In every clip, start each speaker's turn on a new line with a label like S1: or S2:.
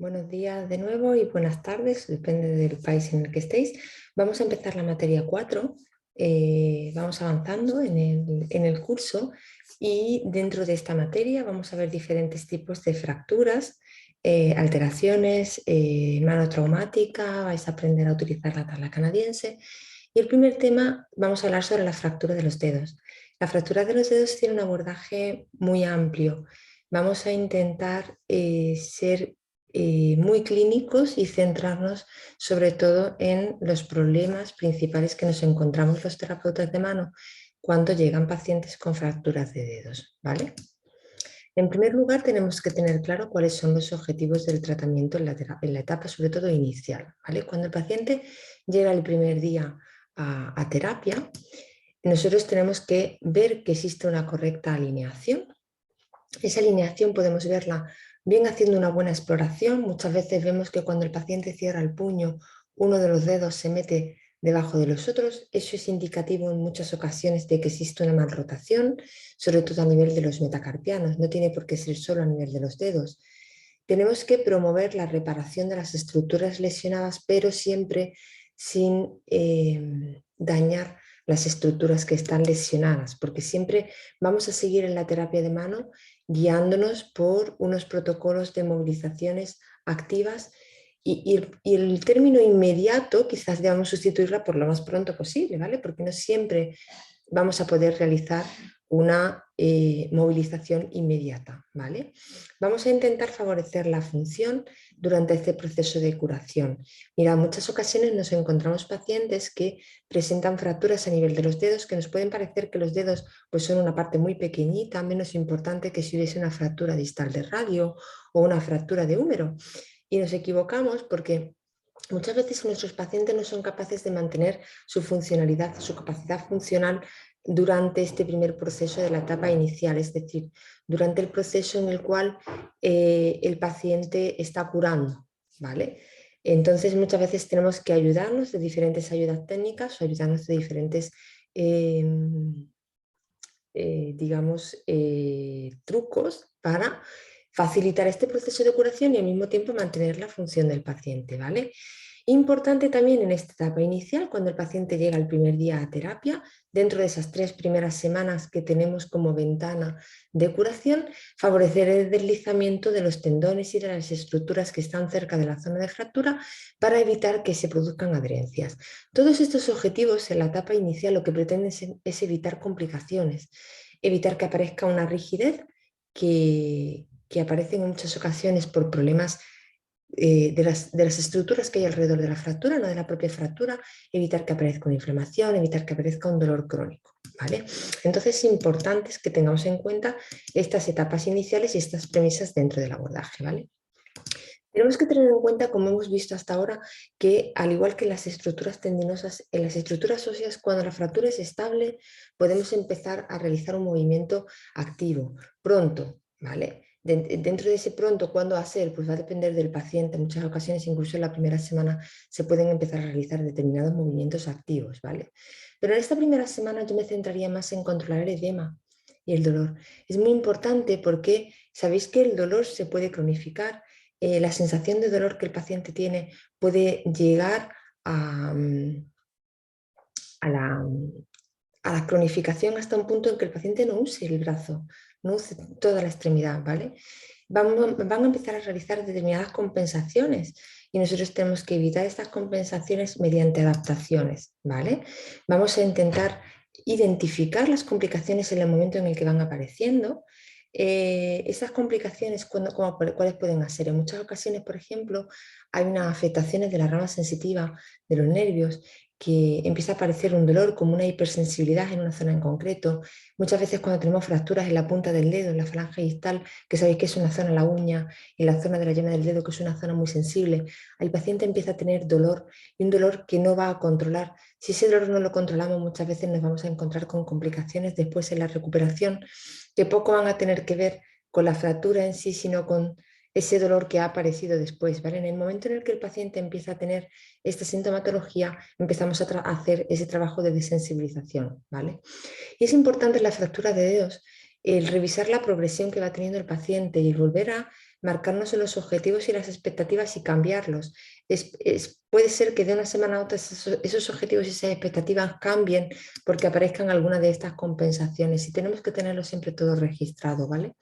S1: Buenos días de nuevo y buenas tardes, depende del país en el que estéis. Vamos a empezar la materia 4, vamos avanzando en el curso y dentro de esta materia vamos a ver diferentes tipos de fracturas, alteraciones, mano traumática, vais a aprender a utilizar la tabla canadiense. Y el primer tema, vamos a hablar sobre la fractura de los dedos. La fractura de los dedos tiene un abordaje muy amplio. Vamos a intentar ser muy clínicos y centrarnos sobre todo en los problemas principales que nos encontramos los terapeutas de mano cuando llegan pacientes con fracturas de dedos, ¿vale? En primer lugar, tenemos que tener claro cuáles son los objetivos del tratamiento en la etapa, sobre todo inicial, ¿vale? Cuando el paciente llega el primer día a terapia, nosotros tenemos que ver que existe una correcta alineación. Esa alineación podemos verla bien haciendo una buena exploración. Muchas veces vemos que cuando el paciente cierra el puño, uno de los dedos se mete debajo de los otros. Eso es indicativo en muchas ocasiones de que existe una malrotación, sobre todo a nivel de los metacarpianos. No tiene por qué ser solo a nivel de los dedos. Tenemos que promover la reparación de las estructuras lesionadas, pero siempre sin dañar las estructuras que están lesionadas, porque siempre vamos a seguir en la terapia de mano guiándonos por unos protocolos de movilizaciones activas y el término inmediato quizás debamos sustituirla por lo más pronto posible, ¿vale? Porque no siempre vamos a poder realizar una movilización inmediata, ¿vale? Vamos a intentar favorecer la función durante este proceso de curación. Mira, en muchas ocasiones nos encontramos pacientes que presentan fracturas a nivel de los dedos que nos pueden parecer que los dedos pues, son una parte muy pequeñita, menos importante que si hubiese una fractura distal de radio o una fractura de húmero. Y nos equivocamos porque muchas veces nuestros pacientes no son capaces de mantener su funcionalidad, su capacidad funcional durante este primer proceso de la etapa inicial, es decir, durante el proceso en el cual el paciente está curando, ¿vale? Entonces muchas veces tenemos que ayudarnos de diferentes ayudas técnicas o ayudarnos de diferentes, digamos, trucos para facilitar este proceso de curación y al mismo tiempo mantener la función del paciente, ¿vale? Importante también en esta etapa inicial, cuando el paciente llega el primer día a terapia, dentro de esas 3 primeras semanas que tenemos como ventana de curación, favorecer el deslizamiento de los tendones y de las estructuras que están cerca de la zona de fractura para evitar que se produzcan adherencias. Todos estos objetivos en la etapa inicial lo que pretenden es evitar complicaciones, evitar que aparezca una rigidez que aparece en muchas ocasiones por problemas de las estructuras que hay alrededor de la fractura, no de la propia fractura, evitar que aparezca una inflamación, evitar que aparezca un dolor crónico, ¿vale? Entonces es importante que tengamos en cuenta estas etapas iniciales y estas premisas dentro del abordaje, ¿vale? Tenemos que tener en cuenta, como hemos visto hasta ahora, que al igual que en las estructuras tendinosas, en las estructuras óseas, cuando la fractura es estable, podemos empezar a realizar un movimiento activo, pronto, ¿vale? Dentro de ese pronto, ¿cuándo hacer? Pues va a depender del paciente. En muchas ocasiones, incluso en la primera semana, se pueden empezar a realizar determinados movimientos activos, ¿vale? Pero en esta primera semana yo me centraría más en controlar el edema y el dolor. Es muy importante porque sabéis que el dolor se puede cronificar, la sensación de dolor que el paciente tiene puede llegar a la, a la cronificación hasta un punto en que el paciente no use el brazo, no use toda la extremidad, ¿vale? Van a empezar a realizar determinadas compensaciones y nosotros tenemos que evitar estas compensaciones mediante adaptaciones, ¿vale? Vamos a intentar identificar las complicaciones en el momento en el que van apareciendo. Esas complicaciones, ¿cuáles pueden ser? En muchas ocasiones, por ejemplo, hay unas afectaciones de la rama sensitiva de los nervios que empieza a aparecer un dolor como una hipersensibilidad en una zona en concreto. Muchas veces cuando tenemos fracturas en la punta del dedo, en la falange distal, que sabéis que es una zona, la uña, en la zona de la yema del dedo, que es una zona muy sensible, el paciente empieza a tener dolor y un dolor que no va a controlar. Si ese dolor no lo controlamos, muchas veces nos vamos a encontrar con complicaciones después en la recuperación que poco van a tener que ver con la fractura en sí, sino con ese dolor que ha aparecido después, ¿vale? En el momento en el que el paciente empieza a tener esta sintomatología, empezamos a hacer ese trabajo de desensibilización, ¿vale? Y es importante en la fractura de dedos el revisar la progresión que va teniendo el paciente y el volver a marcarnos en los objetivos y las expectativas y cambiarlos. Puede ser que de una semana a otra esos objetivos y esas expectativas cambien porque aparezcan alguna de estas compensaciones y tenemos que tenerlo siempre todo registrado, ¿vale?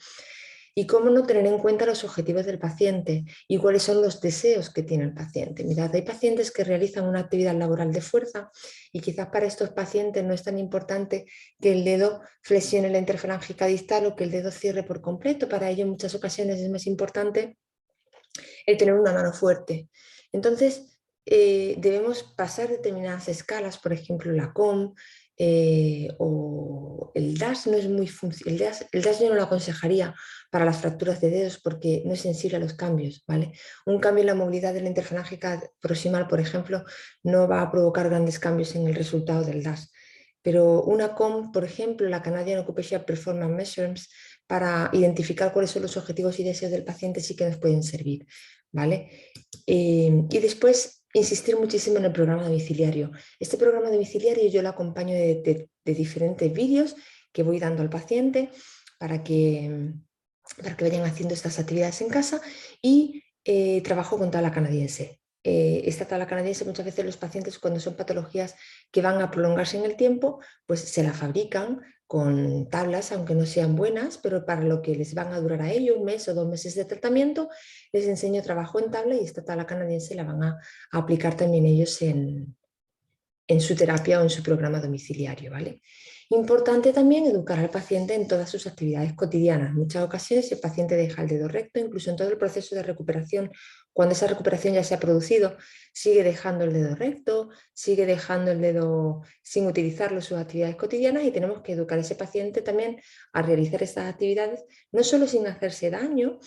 S1: Y cómo no tener en cuenta los objetivos del paciente y cuáles son los deseos que tiene el paciente. Mirad, hay pacientes que realizan una actividad laboral de fuerza y quizás para estos pacientes no es tan importante que el dedo flexione la interfalángica distal o que el dedo cierre por completo. Para ello en muchas ocasiones es más importante el tener una mano fuerte. Entonces, debemos pasar determinadas escalas, por ejemplo, la COM o el DAS no es muy funcional. El DAS yo no lo aconsejaría para las fracturas de dedos porque no es sensible a los cambios, ¿vale? Un cambio en la movilidad de la interfalángica proximal, por ejemplo, no va a provocar grandes cambios en el resultado del DAS. Pero una COM, por ejemplo, la Canadian Occupational Performance Measurements, para identificar cuáles son los objetivos y deseos del paciente sí que nos pueden servir, ¿vale? Y después insistir muchísimo en el programa domiciliario. Este programa domiciliario yo lo acompaño de diferentes vídeos que voy dando al paciente para que vayan haciendo estas actividades en casa y trabajo con tabla canadiense. Esta tabla canadiense muchas veces los pacientes cuando son patologías que van a prolongarse en el tiempo, pues se la fabrican con tablas, aunque no sean buenas, pero para lo que les van a durar a ellos 1 mes o 2 meses de tratamiento, les enseño trabajo en tabla y esta tabla canadiense la van a aplicar también ellos en su terapia o en su programa domiciliario, ¿vale? Importante también educar al paciente en todas sus actividades cotidianas. En muchas ocasiones el paciente deja el dedo recto, incluso en todo el proceso de recuperación, cuando esa recuperación ya se ha producido, sigue dejando el dedo recto, sigue dejando el dedo sin utilizarlo en sus actividades cotidianas y tenemos que educar a ese paciente también a realizar estas actividades, no solo sin hacerse daño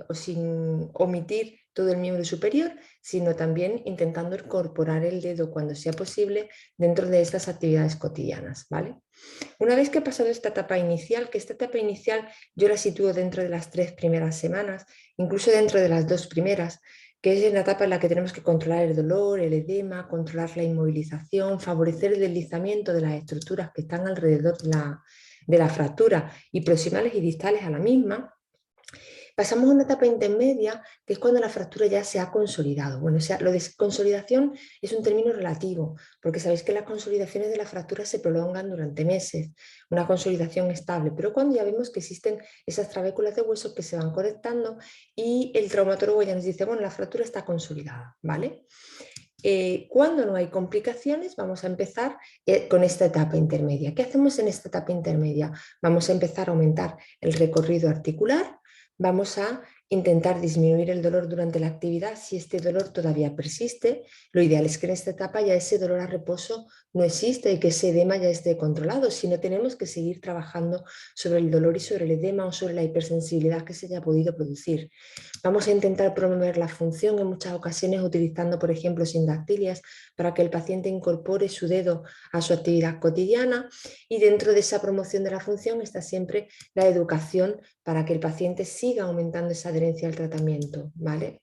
S1: o sin omitir todo el miembro superior, sino también intentando incorporar el dedo cuando sea posible dentro de estas actividades cotidianas, ¿vale? Una vez que ha pasado esta etapa inicial, que esta etapa inicial yo la sitúo dentro de las 3 primeras semanas, incluso dentro de las 2 primeras, que es la etapa en la que tenemos que controlar el dolor, el edema, controlar la inmovilización, favorecer el deslizamiento de las estructuras que están alrededor de la fractura y proximales y distales a la misma. Pasamos a una etapa intermedia, que es cuando la fractura ya se ha consolidado. Bueno, o sea, lo de consolidación es un término relativo, porque sabéis que las consolidaciones de la fractura se prolongan durante meses, una consolidación estable, pero cuando ya vemos que existen esas trabéculas de huesos que se van conectando y el traumatólogo ya nos dice, bueno, la fractura está consolidada, ¿vale? Cuando no hay complicaciones, vamos a empezar con esta etapa intermedia. ¿Qué hacemos en esta etapa intermedia? Vamos a empezar a aumentar el recorrido articular, vamos a intentar disminuir el dolor durante la actividad si este dolor todavía persiste. Lo ideal es que en esta etapa ya ese dolor a reposo no existe y que ese edema ya esté controlado, si no tenemos que seguir trabajando sobre el dolor y sobre el edema o sobre la hipersensibilidad que se haya podido producir. Vamos a intentar promover la función en muchas ocasiones utilizando, por ejemplo, sindactilias para que el paciente incorpore su dedo a su actividad cotidiana y dentro de esa promoción de la función está siempre la educación para que el paciente siga aumentando esa adherencia al tratamiento, ¿vale?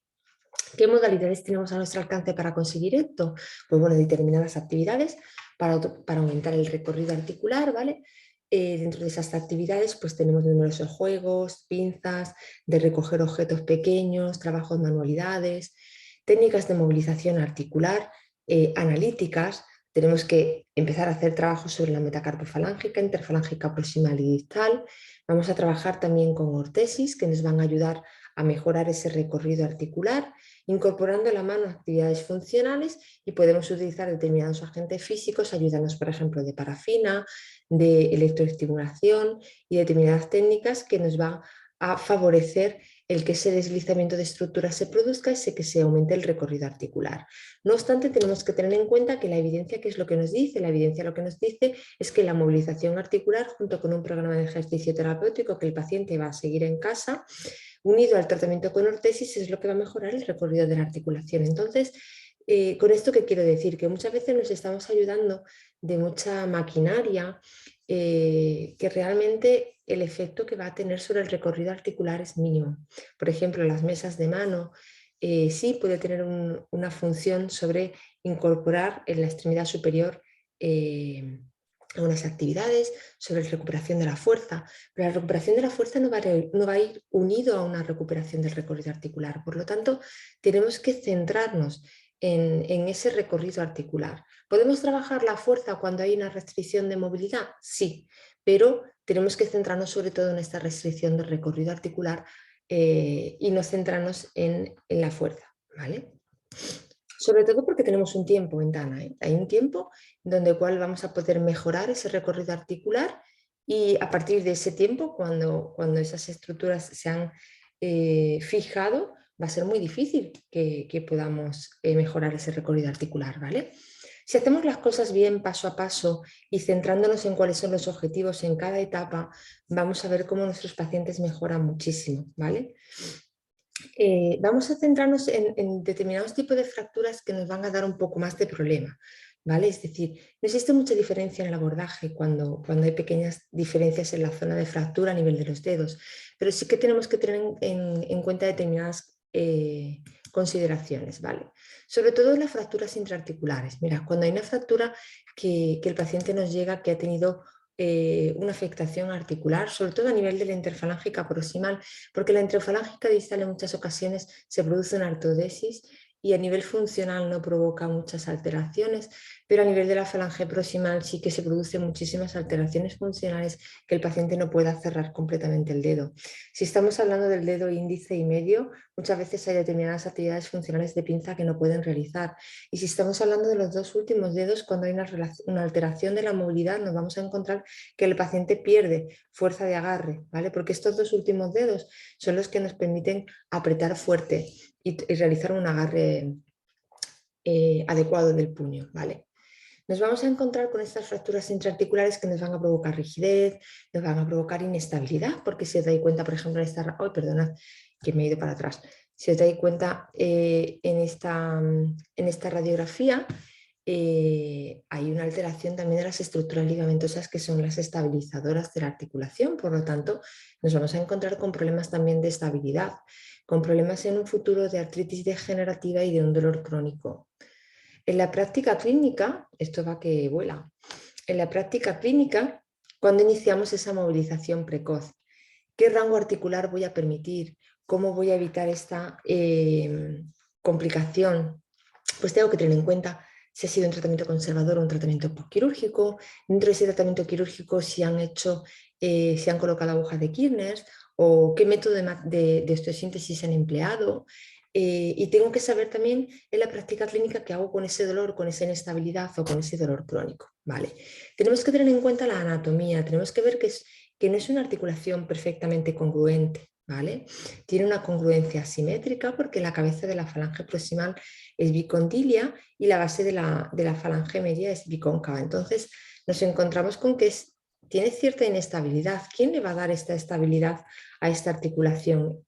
S1: ¿Qué modalidades tenemos a nuestro alcance para conseguir esto? Pues bueno, determinadas actividades para aumentar el recorrido articular, ¿vale? Dentro de esas actividades pues tenemos numerosos juegos, pinzas, de recoger objetos pequeños, trabajos manualidades, técnicas de movilización articular, analíticas. Tenemos que empezar a hacer trabajos sobre la metacarpofalángica, interfalángica proximal y distal. Vamos a trabajar también con ortesis que nos van a ayudar a mejorar ese recorrido articular, incorporando la mano a actividades funcionales y podemos utilizar determinados agentes físicos, ayudarnos por ejemplo de parafina, de electroestimulación y determinadas técnicas que nos van a favorecer el que ese deslizamiento de estructuras se produzca y que se aumente el recorrido articular. No obstante, tenemos que tener en cuenta que la evidencia, ¿qué es lo que nos dice? La evidencia lo que nos dice es que la movilización articular, junto con un programa de ejercicio terapéutico que el paciente va a seguir en casa, unido al tratamiento con ortesis, es lo que va a mejorar el recorrido de la articulación. Entonces, con esto qué quiero decir, que muchas veces nos estamos ayudando de mucha maquinaria que realmente el efecto que va a tener sobre el recorrido articular es mínimo. Por ejemplo, las mesas de mano sí puede tener una función sobre incorporar en la extremidad superior algunas actividades sobre recuperación de la fuerza, pero la recuperación de la fuerza no va a ir unido a una recuperación del recorrido articular. Por lo tanto, tenemos que centrarnos en ese recorrido articular. ¿Podemos trabajar la fuerza cuando hay una restricción de movilidad? Sí, pero tenemos que centrarnos sobre todo en esta restricción del recorrido articular y no centrarnos en la fuerza, ¿vale? Sobre todo porque tenemos un tiempo, ventana, ¿eh? Hay un tiempo donde el cual vamos a poder mejorar ese recorrido articular y a partir de ese tiempo, cuando esas estructuras se han fijado, va a ser muy difícil que podamos mejorar ese recorrido articular, ¿vale? Si hacemos las cosas bien paso a paso y centrándonos en cuáles son los objetivos en cada etapa, vamos a ver cómo nuestros pacientes mejoran muchísimo, ¿vale? Vamos a centrarnos en determinados tipos de fracturas que nos van a dar un poco más de problema, ¿vale? Es decir, no existe mucha diferencia en el abordaje cuando hay pequeñas diferencias en la zona de fractura a nivel de los dedos, pero sí que tenemos que tener en cuenta determinadas consideraciones, ¿vale? Sobre todo en las fracturas intraarticulares. Mira, cuando hay una fractura que el paciente nos llega que ha tenido una afectación articular, sobre todo a nivel de la interfalángica proximal, porque la interfalángica distal en muchas ocasiones se produce una artrodesis y a nivel funcional no provoca muchas alteraciones, pero a nivel de la falange proximal sí que se producen muchísimas alteraciones funcionales que el paciente no pueda cerrar completamente el dedo. Si estamos hablando del dedo índice y medio, muchas veces hay determinadas actividades funcionales de pinza que no pueden realizar. Y si estamos hablando de los dos últimos dedos, cuando hay una alteración de la movilidad, nos vamos a encontrar que el paciente pierde fuerza de agarre, ¿vale? Porque estos dos últimos dedos son los que nos permiten apretar fuerte y realizar un agarre adecuado del puño, ¿vale? Nos vamos a encontrar con estas fracturas intraarticulares que nos van a provocar rigidez, nos van a provocar inestabilidad, porque si os dais cuenta, por ejemplo, en esta... Oh, perdonad, que me he ido para atrás. Si os dais cuenta, en esta radiografía hay una alteración también de las estructuras ligamentosas que son las estabilizadoras de la articulación, por lo tanto nos vamos a encontrar con problemas también de estabilidad, con problemas en un futuro de artritis degenerativa y de un dolor crónico. En la práctica clínica, esto va que vuela, en la práctica clínica, cuando iniciamos esa movilización precoz, ¿qué rango articular voy a permitir? ¿Cómo voy a evitar esta complicación? Pues tengo que tener en cuenta si ha sido un tratamiento conservador o un tratamiento postquirúrgico. Dentro de ese tratamiento quirúrgico si han colocado agujas de Kirner o qué método de osteosíntesis han empleado. Y tengo que saber también en la práctica clínica qué hago con ese dolor, con esa inestabilidad o con ese dolor crónico. ¿Vale? Tenemos que tener en cuenta la anatomía, tenemos que ver que no es una articulación perfectamente congruente. ¿Vale? Tiene una congruencia asimétrica porque la cabeza de la falange proximal es bicondilia y la base de la falange media es bicóncava. Entonces nos encontramos con que tiene cierta inestabilidad. ¿Quién le va a dar esta estabilidad a esta articulación?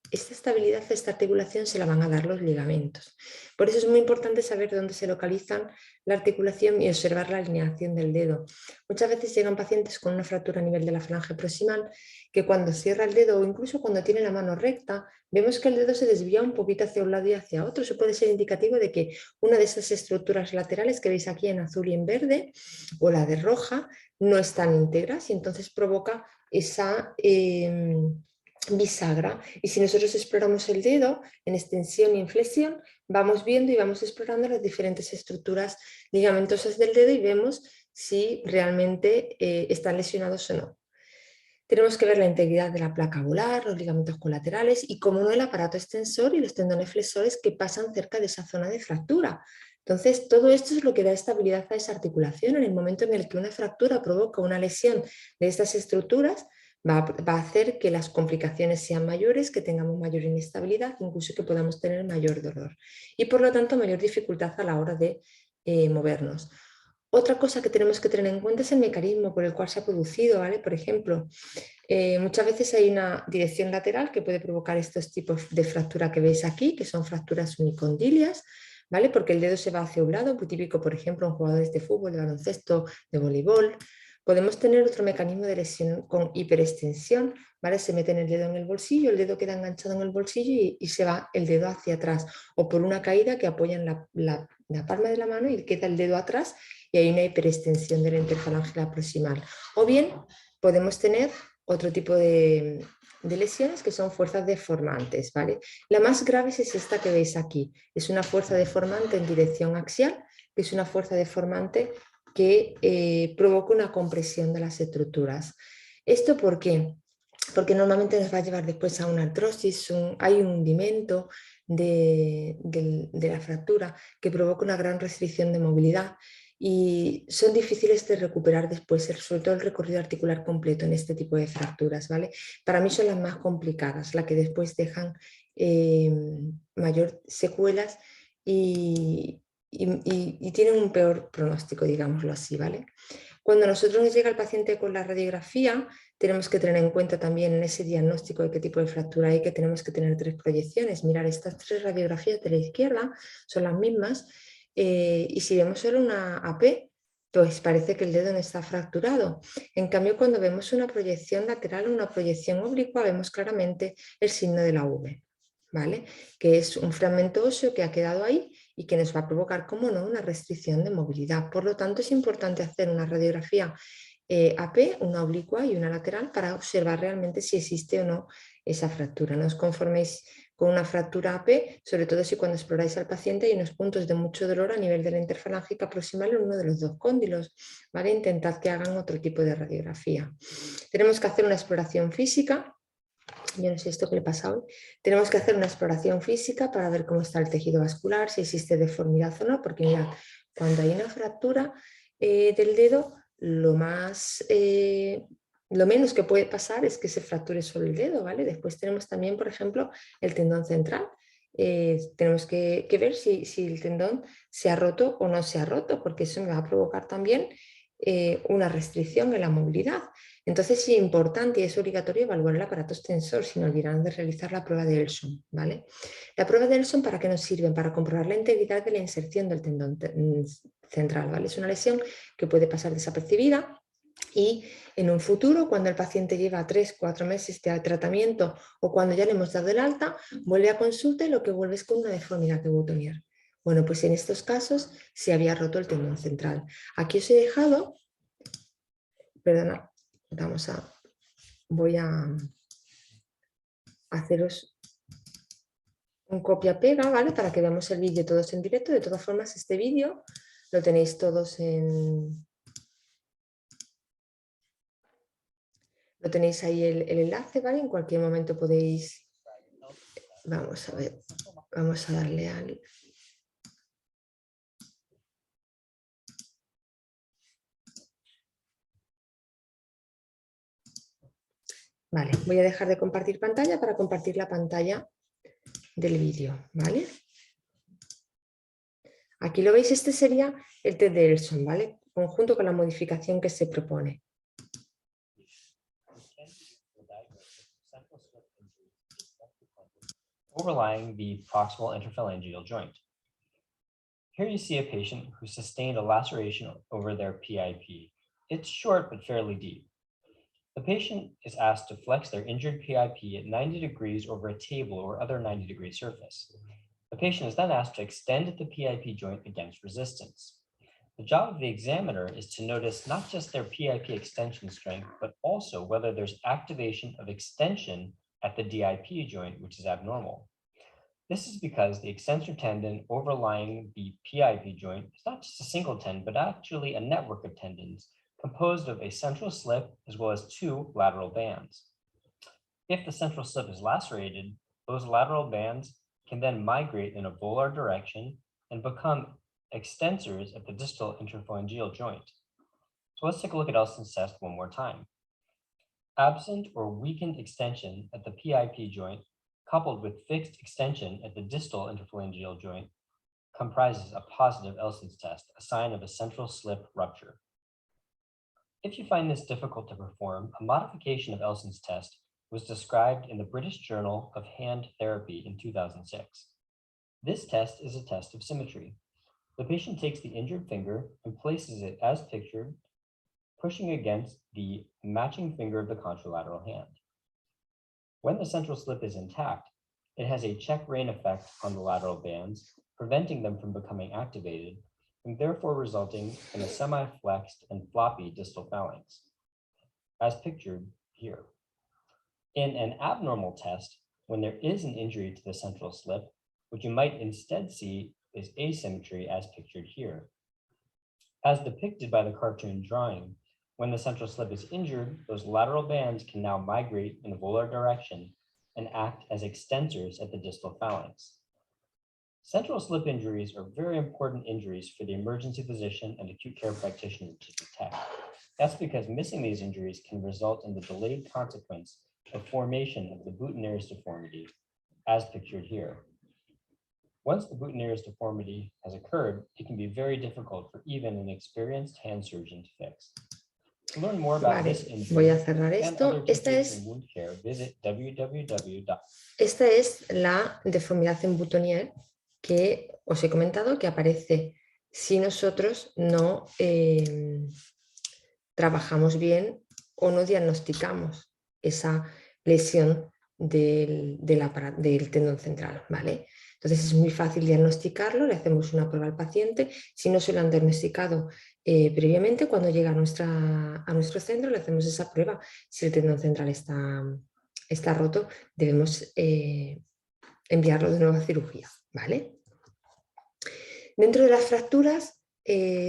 S1: Esta estabilidad a esta articulación se la van a dar los ligamentos. Por eso es muy importante saber dónde se localizan la articulación y observar la alineación del dedo. Muchas veces llegan pacientes con una fractura a nivel de la falange proximal que cuando cierra el dedo o incluso cuando tiene la mano recta, vemos que el dedo se desvía un poquito hacia un lado y hacia otro. Eso puede ser indicativo de que una de esas estructuras laterales que veis aquí en azul y en verde o la de roja no están íntegras y entonces provoca esa bisagra. Y si nosotros exploramos el dedo en extensión y en flexión, vamos viendo y vamos explorando las diferentes estructuras ligamentosas del dedo y vemos si realmente están lesionados o no. Tenemos que ver la integridad de la placa volar, los ligamentos colaterales y, como no, el aparato extensor y los tendones flexores que pasan cerca de esa zona de fractura. Entonces, todo esto es lo que da estabilidad a esa articulación. En el momento en el que una fractura provoca una lesión de estas estructuras, va a hacer que las complicaciones sean mayores, que tengamos mayor inestabilidad, incluso que podamos tener mayor dolor y, por lo tanto, mayor dificultad a la hora de movernos. Otra cosa que tenemos que tener en cuenta es el mecanismo por el cual se ha producido, ¿vale? Por ejemplo, muchas veces hay una dirección lateral que puede provocar estos tipos de fractura que veis aquí, que son fracturas unicondilias, ¿vale? Porque el dedo se va hacia un lado, muy típico, por ejemplo, en jugadores de fútbol, de baloncesto, de voleibol, Podemos tener otro mecanismo de lesión con hiperextensión, ¿vale? Se mete el dedo en el bolsillo, el dedo queda enganchado en el bolsillo y se va el dedo hacia atrás, o por una caída que apoya en la palma de la mano y queda el dedo atrás y hay una hiperextensión de la interfalange proximal. O bien podemos tener otro tipo de lesiones que son fuerzas deformantes, ¿vale? La más grave es esta que veis aquí, es una fuerza deformante en dirección axial, que es una fuerza deformante que provoca una compresión de las estructuras. ¿Esto por qué? Porque normalmente nos va a llevar después a una artrosis, hay un hundimiento de la fractura que provoca una gran restricción de movilidad y son difíciles de recuperar después, sobre todo el recorrido articular completo en este tipo de fracturas, ¿vale? Para mí son las más complicadas, las que después dejan mayor secuelas y tienen un peor pronóstico, digámoslo así, ¿vale? Cuando a nosotros nos llega el paciente con la radiografía, tenemos que tener en cuenta también en ese diagnóstico de qué tipo de fractura hay, que tenemos que tener 3 proyecciones. Mirar, estas 3 radiografías de la izquierda son las mismas y si vemos solo una AP, pues parece que el dedo no está fracturado. En cambio, cuando vemos una proyección lateral o una proyección oblicua, vemos claramente el signo de la V, ¿vale? Que es un fragmento óseo que ha quedado ahí y que nos va a provocar, como no, una restricción de movilidad. Por lo tanto, es importante hacer una radiografía AP, una oblicua y una lateral para observar realmente si existe o no esa fractura. No os conforméis con una fractura AP, sobre todo si cuando exploráis al paciente hay unos puntos de mucho dolor a nivel de la interfalángica proximal en uno de los 2 cóndilos, ¿vale? Intentad que hagan otro tipo de radiografía. Tenemos que hacer una exploración física. Yo no sé esto que le pasa hoy. Tenemos que hacer una exploración física para ver cómo está el tejido vascular, si existe deformidad o no, porque mirad, cuando hay una fractura del dedo, lo menos que puede pasar es que se fracture solo el dedo, ¿vale? Después tenemos también, por ejemplo, el tendón central. Tenemos que ver si el tendón se ha roto o no se ha roto, porque eso me va a provocar también una restricción en la movilidad. Entonces es importante y es obligatorio evaluar el aparato extensor sin olvidar de realizar la prueba de Elson, ¿vale? La prueba de Elson, ¿para qué nos sirve? Para comprobar la integridad de la inserción del tendón central, ¿vale? Es una lesión que puede pasar desapercibida y en un futuro, cuando el paciente lleva 3-4 meses de tratamiento o cuando ya le hemos dado el alta, vuelve a consulta y lo que vuelve es con una deformidad de Boutonniere. Bueno, pues en estos casos se había roto el tendón central. Aquí os he dejado, perdona, voy a haceros un copia-pega, ¿vale? Para que veamos el vídeo todos en directo. De todas formas, este vídeo lo tenéis todos lo tenéis ahí el enlace, ¿vale? En cualquier momento podéis... Vamos a ver, vamos a darle al... Vale, voy a dejar de compartir pantalla para compartir la pantalla del vídeo, ¿vale? Aquí lo veis, este sería el test de Elson, ¿vale? Conjunto con la modificación que se propone.
S2: Overlying the proximal interphalangeal joint. Here you see a patient who sustained a laceration over their PIP. It's short but fairly deep. The patient is asked to flex their injured PIP at 90 degrees over a table or other 90-degree surface. The patient is then asked to extend the PIP joint against resistance. The job of the examiner is to notice not just their PIP extension strength, but also whether there's activation of extension at the DIP joint, which is abnormal. This is because the extensor tendon overlying the PIP joint is not just a single tendon, but actually a network of tendons composed of a central slip as well as 2 lateral bands. If the central slip is lacerated, those lateral bands can then migrate in a volar direction and become extensors at the distal interphalangeal joint. So let's take a look at Elston's test one more time. Absent or weakened extension at the PIP joint coupled with fixed extension at the distal interphalangeal joint comprises a positive Elston's test, a sign of a central slip rupture. If you find this difficult to perform, a modification of Elston's test was described in the British Journal of Hand Therapy in 2006. This test is a test of symmetry. The patient takes the injured finger and places it as pictured pushing against the matching finger of the contralateral hand. When the central slip is intact, it has a check rein effect on the lateral bands, preventing them from becoming activated, and therefore resulting in a semi-flexed and floppy distal phalanx, as pictured here. In an abnormal test, when there is an injury to the central slip, what you might instead see is asymmetry as pictured here. As depicted by the cartoon drawing, when the central slip is injured, those lateral bands can now migrate in the volar direction and act as extensors at the distal phalanx. Central slip injuries are very important injuries for the emergency physician and acute care practitioner to detect. That's because missing these injuries can result in the delayed consequence of formation of the Boutonniere's deformity, as pictured here. Once the Boutonniere's deformity has occurred, it can be very difficult for even an experienced hand surgeon to fix. To learn more about this
S1: Voy a
S2: injury
S1: cerrar
S2: and
S1: esto.
S2: other techniques in wound care, visit www.
S1: Esta es la deformidad en Boutonniere que os he comentado que aparece si nosotros no trabajamos bien o no diagnosticamos esa lesión del tendón central, ¿vale? Entonces es muy fácil diagnosticarlo, le hacemos una prueba al paciente. Si no se lo han diagnosticado previamente, cuando llega a nuestro centro le hacemos esa prueba. Si el tendón central está roto, debemos enviarlo de nuevo a cirugía, ¿vale? Dentro de las fracturas,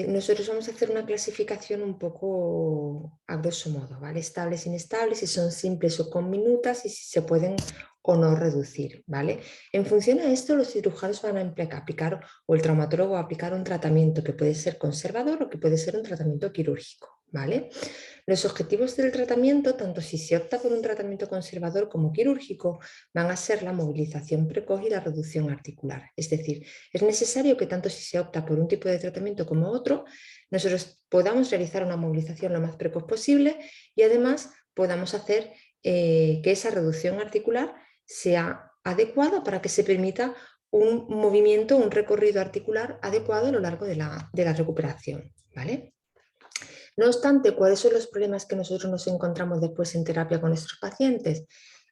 S1: nosotros vamos a hacer una clasificación un poco a grosso modo, ¿vale? Estables, inestables, si son simples o conminutas y si se pueden o no reducir, ¿vale? En función a esto, los cirujanos van a aplicar, o el traumatólogo va a aplicar un tratamiento que puede ser conservador o que puede ser un tratamiento quirúrgico, ¿vale? Los objetivos del tratamiento, tanto si se opta por un tratamiento conservador como quirúrgico, van a ser la movilización precoz y la reducción articular. Es decir, es necesario que tanto si se opta por un tipo de tratamiento como otro, nosotros podamos realizar una movilización lo más precoz posible y además podamos hacer que esa reducción articular sea adecuada para que se permita un movimiento, un recorrido articular adecuado a lo largo de la recuperación, ¿vale? No obstante, ¿cuáles son los problemas que nosotros nos encontramos después en terapia con nuestros pacientes?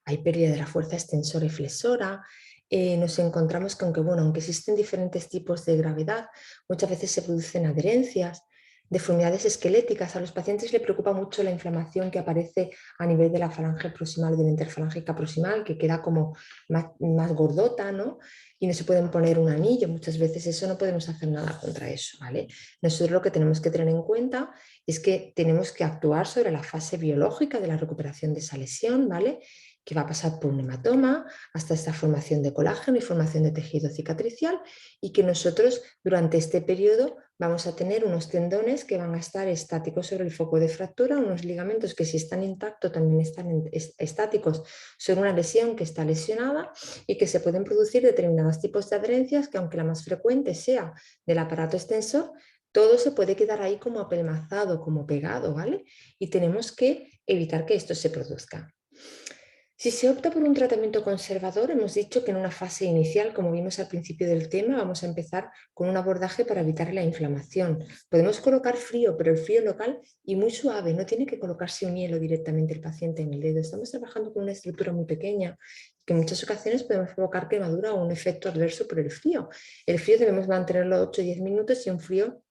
S1: Hay pérdida de la fuerza extensora y flexora. Nos encontramos que aunque existen diferentes tipos de gravedad, muchas veces se producen adherencias, deformidades esqueléticas. A los pacientes les preocupa mucho la inflamación que aparece a nivel de la falange proximal, de la interfalángica proximal, que queda como más gordota, ¿no? Y no se pueden poner un anillo. Muchas veces eso no podemos hacer nada contra eso, ¿vale? Nosotros lo que tenemos que tener en cuenta es que tenemos que actuar sobre la fase biológica de la recuperación de esa lesión, ¿vale? Que va a pasar por un hematoma hasta esta formación de colágeno y formación de tejido cicatricial, y que nosotros durante este periodo vamos a tener unos tendones que van a estar estáticos sobre el foco de fractura, unos ligamentos que si están intactos también están estáticos sobre una lesión que está lesionada, y que se pueden producir determinados tipos de adherencias que, aunque la más frecuente sea del aparato extensor, todo se puede quedar ahí como apelmazado, como pegado, ¿vale? Y tenemos que evitar que esto se produzca. Si se opta por un tratamiento conservador, hemos dicho que en una fase inicial, como vimos al principio del tema, vamos a empezar con un abordaje para evitar la inflamación. Podemos colocar frío, pero el frío local y muy suave, no tiene que colocarse un hielo directamente el paciente en el dedo. Estamos trabajando con una estructura muy pequeña, que en muchas ocasiones podemos provocar quemadura o un efecto adverso por el frío. El frío debemos mantenerlo 8 o 10 minutos y un frío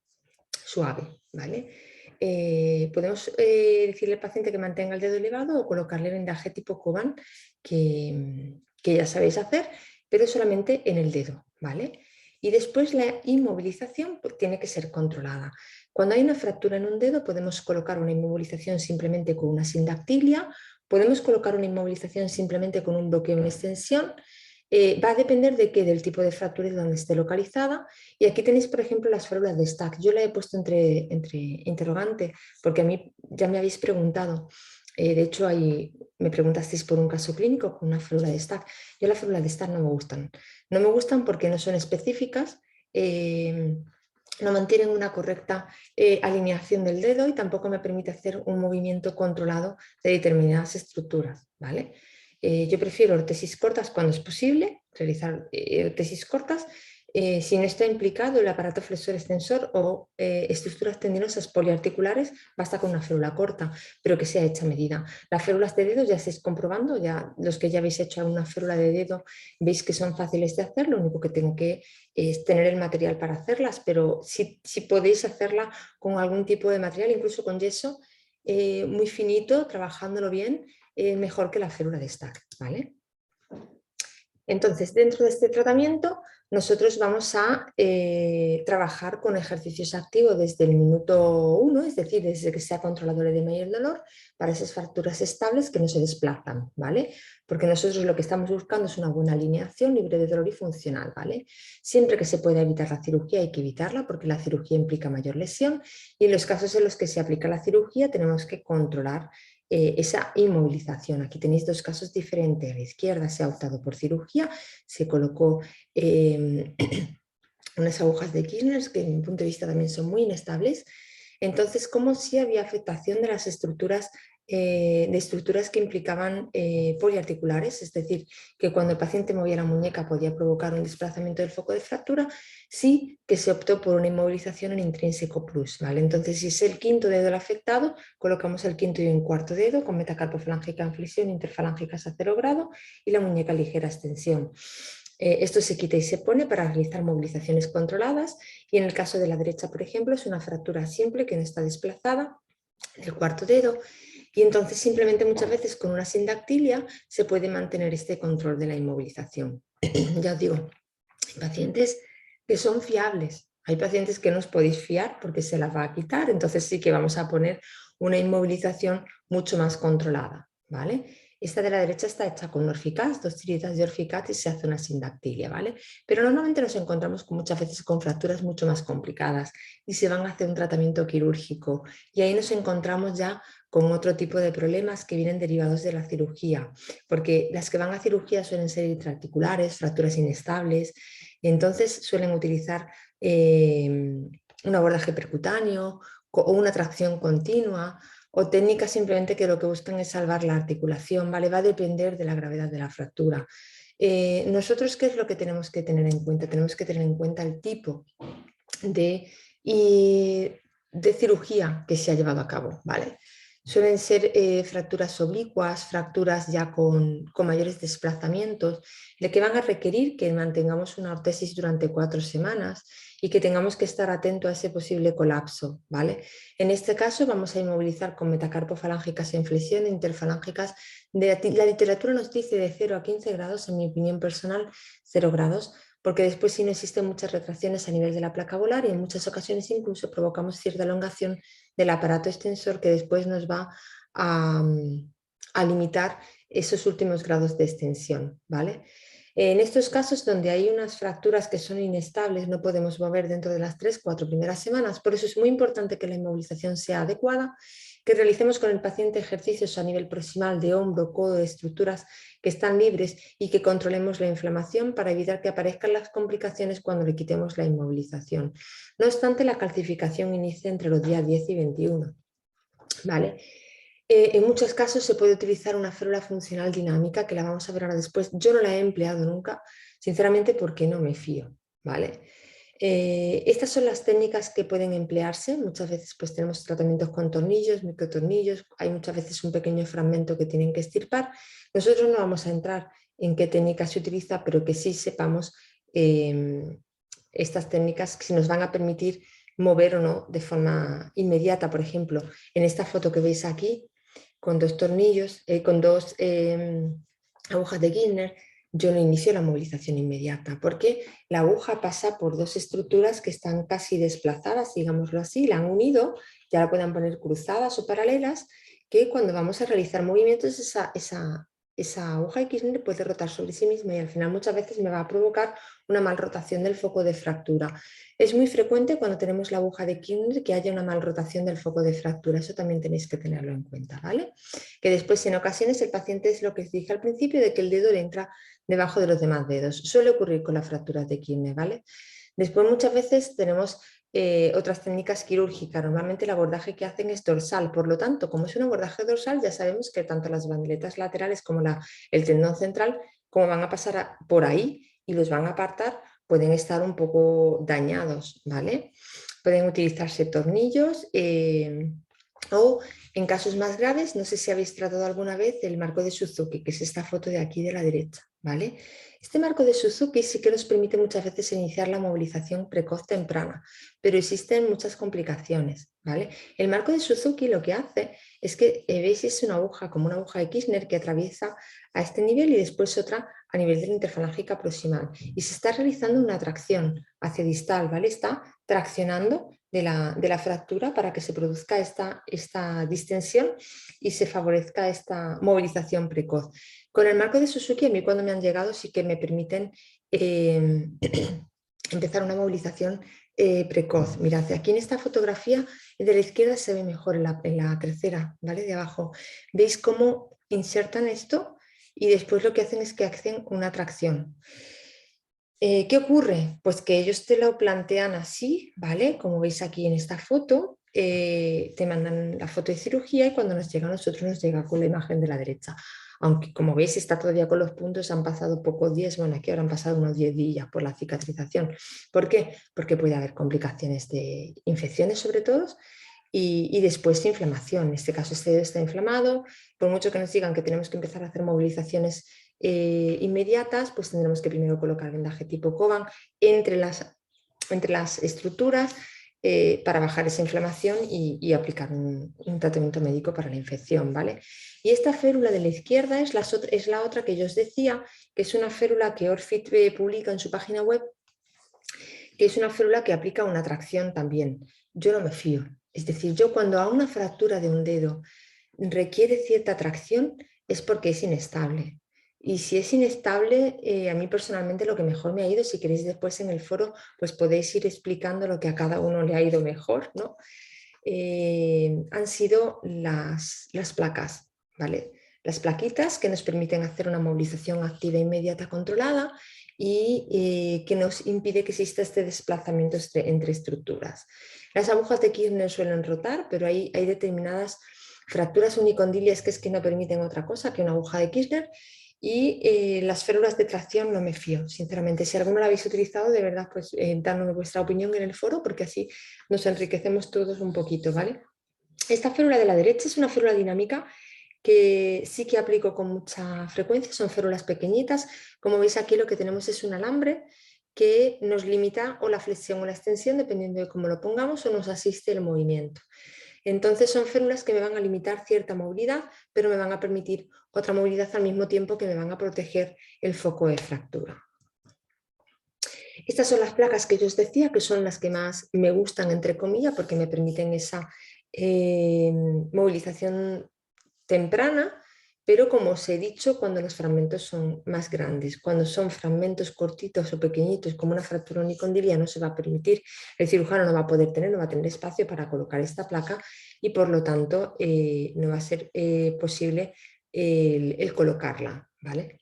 S1: suave, ¿vale? Podemos decirle al paciente que mantenga el dedo elevado o colocarle vendaje tipo Coban, que ya sabéis hacer, pero solamente en el dedo, ¿vale? Y después la inmovilización tiene que ser controlada. Cuando hay una fractura en un dedo, podemos colocar una inmovilización simplemente con una sindactilia, podemos colocar una inmovilización simplemente con un bloqueo en extensión. Va a depender de qué, del tipo de fractura y de dónde esté localizada. Y aquí tenéis, por ejemplo, las férulas de Stack. Yo la he puesto entre interrogante porque a mí ya me habéis preguntado. De hecho, me preguntasteis por un caso clínico con una férula de Stack. Yo las férulas de Stack no me gustan. No me gustan porque no son específicas, no mantienen una correcta alineación del dedo y tampoco me permite hacer un movimiento controlado de determinadas estructuras, ¿vale? Yo prefiero ortesis cortas cuando es posible, realizar ortesis cortas, Si no está implicado el aparato flexor extensor o estructuras tendinosas poliarticulares, basta con una férula corta, pero que sea hecha a medida. Las férulas de dedo ya estáis comprobando, ya los que ya habéis hecho alguna férula de dedo veis que son fáciles de hacer, lo único que tengo que es tener el material para hacerlas, pero si podéis hacerla con algún tipo de material, incluso con yeso, muy finito, trabajándolo bien, mejor que la férula de Stack, ¿vale? Entonces, dentro de este tratamiento, nosotros vamos a trabajar con ejercicios activos desde el minuto 1, es decir, desde que se ha controlado el edema y el dolor, para esas fracturas estables que no se desplazan, ¿vale? Porque nosotros lo que estamos buscando es una buena alineación, libre de dolor y funcional, ¿vale? Siempre que se pueda evitar la cirugía hay que evitarla porque la cirugía implica mayor lesión y en los casos en los que se aplica la cirugía tenemos que controlar esa inmovilización. Aquí tenéis dos casos diferentes. A la izquierda se ha optado por cirugía, se colocó unas agujas de Kirchner que desde mi punto de vista también son muy inestables. Entonces, como si había afectación de las estructuras que implicaban poliarticulares, es decir, que cuando el paciente movía la muñeca podía provocar un desplazamiento del foco de fractura, sí que se optó por una inmovilización en intrínseco plus, ¿vale? Entonces, si es el quinto dedo el afectado, colocamos el quinto y un cuarto dedo con metacarpofalángica en flexión, interfalángica a 0 grado y la muñeca ligera extensión. Esto se quita y se pone para realizar movilizaciones controladas y en el caso de la derecha, por ejemplo, es una fractura simple que no está desplazada del cuarto dedo y entonces simplemente muchas veces con una sindactilia se puede mantener este control de la inmovilización. Ya os digo, hay pacientes que son fiables, hay pacientes que no os podéis fiar porque se las va a quitar, entonces sí que vamos a poner una inmovilización mucho más controlada, ¿vale? Esta de la derecha está hecha con Orficaz, 2 tiritas de Orficaz y se hace una sindactilia, ¿vale? Pero normalmente nos encontramos muchas veces con fracturas mucho más complicadas y se van a hacer un tratamiento quirúrgico y ahí nos encontramos ya con otro tipo de problemas que vienen derivados de la cirugía, porque las que van a cirugía suelen ser intraarticulares, fracturas inestables, entonces suelen utilizar un abordaje percutáneo o una tracción continua o técnicas simplemente que lo que buscan es salvar la articulación, ¿vale? Va a depender de la gravedad de la fractura. Nosotros, ¿qué es lo que tenemos que tener en cuenta? Tenemos que tener en cuenta el tipo de cirugía que se ha llevado a cabo, ¿vale? Suelen ser fracturas oblicuas, fracturas ya con mayores desplazamientos, de que van a requerir que mantengamos una ortesis durante 4 semanas y que tengamos que estar atentos a ese posible colapso, ¿vale? En este caso vamos a inmovilizar con metacarpofalángicas en flexión e interfalángicas. La literatura nos dice de 0 a 15 grados, en mi opinión personal, 0 grados, porque después sí no existen muchas retracciones a nivel de la placa volar y en muchas ocasiones incluso provocamos cierta elongación del aparato extensor que después nos va a limitar esos últimos grados de extensión, ¿vale? En estos casos donde hay unas fracturas que son inestables, no podemos mover dentro de las 3-4 primeras semanas, por eso es muy importante que la inmovilización sea adecuada, que realicemos con el paciente ejercicios a nivel proximal de hombro, codo, de estructuras que están libres y que controlemos la inflamación para evitar que aparezcan las complicaciones cuando le quitemos la inmovilización. No obstante, la calcificación inicia entre los días 10 y 21. ¿Vale? En muchos casos se puede utilizar una férula funcional dinámica, que la vamos a ver ahora después. Yo no la he empleado nunca, sinceramente porque no me fío, ¿vale? Estas son las técnicas que pueden emplearse. Muchas veces pues, tenemos tratamientos con tornillos, microtornillos, hay muchas veces un pequeño fragmento que tienen que extirpar. Nosotros no vamos a entrar en qué técnica se utiliza, pero que sí sepamos estas técnicas si nos van a permitir mover o no de forma inmediata. Por ejemplo, en esta foto que veis aquí, con 2 tornillos, con 2 agujas de Kirchner, yo no inicio la movilización inmediata, porque la aguja pasa por 2 estructuras que están casi desplazadas, digámoslo así, la han unido, ya la pueden poner cruzadas o paralelas, que cuando vamos a realizar movimientos esa aguja de Kirchner puede rotar sobre sí misma y al final muchas veces me va a provocar una mal rotación del foco de fractura. Es muy frecuente cuando tenemos la aguja de Kirchner que haya una mal rotación del foco de fractura, eso también tenéis que tenerlo en cuenta, ¿vale? Que después en ocasiones el paciente es lo que os dije al principio de que el dedo le entra debajo de los demás dedos. Suele ocurrir con las fracturas de Kirchner, ¿vale? Después muchas veces tenemos otras técnicas quirúrgicas. Normalmente el abordaje que hacen es dorsal, por lo tanto, como es un abordaje dorsal, ya sabemos que tanto las bandeletas laterales como el tendón central, como van a pasar por ahí y los van a apartar pueden estar un poco dañados, ¿vale? Pueden utilizarse tornillos o en casos más graves, no sé si habéis tratado alguna vez el marco de Suzuki, que es esta foto de aquí de la derecha, ¿vale? Este marco de Suzuki sí que nos permite muchas veces iniciar la movilización precoz temprana, pero existen muchas complicaciones, ¿vale? El marco de Suzuki lo que hace es que, veis, es una aguja, como una aguja de Kirchner que atraviesa a este nivel y después otra a nivel de la interfalángica proximal. Y se está realizando una tracción hacia distal, ¿vale? Está traccionando de la fractura para que se produzca esta distensión y se favorezca esta movilización precoz. Con el marco de Suzuki, a mí cuando me han llegado sí que me permiten empezar una movilización precoz. Mirad, aquí en esta fotografía de la izquierda se ve mejor en la tercera, ¿vale? De abajo. ¿Veis cómo insertan esto? Y después lo que hacen es que hacen una tracción. ¿Qué ocurre? Pues que ellos te lo plantean así, ¿vale? Como veis aquí en esta foto, te mandan la foto de cirugía y cuando nos llega a nosotros nos llega con la imagen de la derecha. Aunque como veis está todavía con los puntos, han pasado pocos días, bueno, aquí habrán pasado unos 10 días por la cicatrización. ¿Por qué? Porque puede haber complicaciones de infecciones sobre todo y después inflamación. En este caso este dedo está inflamado, por mucho que nos digan que tenemos que empezar a hacer movilizaciones inmediatas, pues tendremos que primero colocar vendaje tipo Coban entre las estructuras para bajar esa inflamación y aplicar un tratamiento médico para la infección, ¿vale? Y esta férula de la izquierda es la otra que yo os decía, que es una férula que Orfit publica en su página web, que es una férula que aplica una tracción también. Yo no me fío. Es decir, yo cuando a una fractura de un dedo requiere cierta tracción es porque es inestable. Y si es inestable, a mí personalmente lo que mejor me ha ido, si queréis después en el foro, pues podéis ir explicando lo que a cada uno le ha ido mejor, ¿no? Han sido las placas, ¿vale? Las plaquitas que nos permiten hacer una movilización activa inmediata controlada y que nos impide que exista este desplazamiento entre estructuras. Las agujas de Kirchner suelen rotar, pero hay determinadas fracturas unicondilias que es que no permiten otra cosa que una aguja de Kirchner y las férulas de tracción no me fío, sinceramente. Si alguno la habéis utilizado, de verdad, pues dadme vuestra opinión en el foro porque así nos enriquecemos todos un poquito, ¿vale? Esta férula de la derecha es una férula dinámica que sí que aplico con mucha frecuencia, son férulas pequeñitas. Como veis aquí lo que tenemos es un alambre que nos limita o la flexión o la extensión, dependiendo de cómo lo pongamos, o nos asiste el movimiento. Entonces son férulas que me van a limitar cierta movilidad, pero me van a permitir otra movilidad al mismo tiempo que me van a proteger el foco de fractura. Estas son las placas que yo os decía, que son las que más me gustan, entre comillas, porque me permiten esa movilización temprana, pero como os he dicho, cuando los fragmentos son más grandes, cuando son fragmentos cortitos o pequeñitos, como una fractura unicondilia, no se va a permitir, el cirujano no va a poder tener, no va a tener espacio para colocar esta placa y por lo tanto no va a ser posible el colocarla, ¿vale?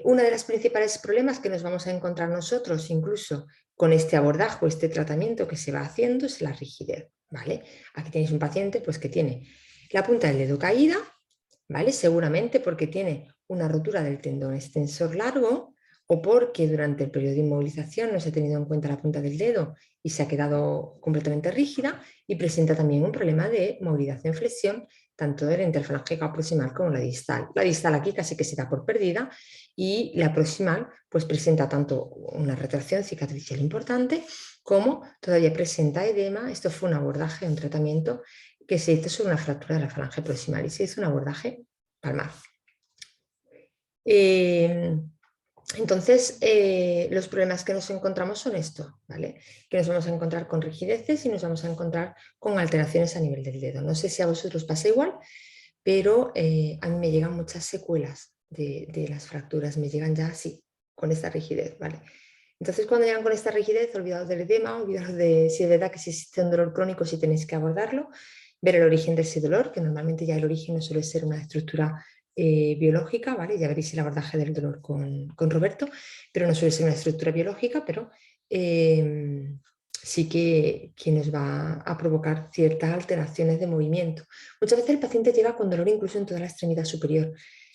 S1: Uno de los principales problemas que nos vamos a encontrar nosotros, incluso con este abordaje o este tratamiento que se va haciendo, es la rigidez, ¿vale? Aquí tenéis un paciente pues, que tiene la punta del dedo caída, ¿vale? Seguramente porque tiene una rotura del tendón extensor largo o porque durante el periodo de inmovilización no se ha tenido en cuenta la punta del dedo y se ha quedado completamente rígida y presenta también un problema de movilización-flexión tanto de la interfalángica proximal como la distal. La distal aquí casi que se da por perdida y la proximal pues presenta tanto una retracción cicatricial importante como todavía presenta edema. Esto fue un abordaje, un tratamiento que se hizo sobre una fractura de la falange proximal y se hizo un abordaje palmar. Entonces, los problemas que nos encontramos son esto, ¿vale? Que nos vamos a encontrar con rigideces y nos vamos a encontrar con alteraciones a nivel del dedo. No sé si a vosotros pasa igual, pero a mí me llegan muchas secuelas de las fracturas, me llegan ya así, con esta rigidez, ¿vale? Entonces, cuando llegan con esta rigidez, olvidaos del edema, olvidaos de si es verdad que si existe un dolor crónico, si tenéis que abordarlo, ver el origen de ese dolor, que normalmente ya el origen no suele ser una estructura biológica, ¿vale? Ya veréis el abordaje del dolor con Roberto, pero no suele ser una estructura biológica, pero sí que nos va a provocar ciertas alteraciones de movimiento. Muchas veces el paciente llega con dolor incluso en toda la extremidad superior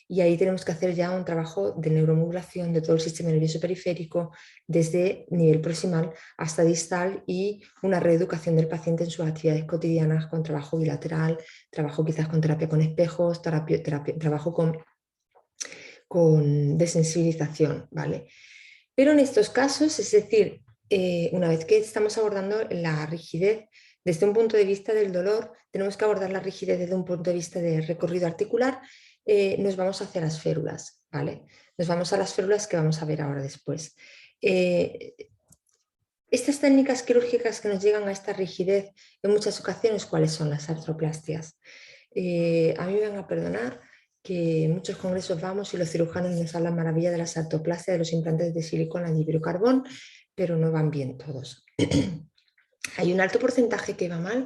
S1: y ahí tenemos que hacer ya un trabajo de neuromodulación de todo el sistema nervioso periférico, desde nivel proximal hasta distal, y una reeducación del paciente en sus actividades cotidianas con trabajo bilateral, trabajo quizás con terapia con espejos, trabajo con desensibilización, ¿vale? Pero en estos casos, es decir, una vez que estamos abordando la rigidez desde un punto de vista del dolor, tenemos que abordar la rigidez desde un punto de vista de recorrido articular, nos vamos hacia las férulas, ¿vale? Nos vamos a las férulas que vamos a ver ahora después. Estas técnicas quirúrgicas que nos llegan a esta rigidez, en muchas ocasiones, ¿cuáles son? Las artroplastias. A mí me van a perdonar que en muchos congresos vamos y los cirujanos nos hablan maravilla de las artroplastias, de los implantes de silicona y hidrocarbón, pero no van bien todos. Hay un alto porcentaje que va mal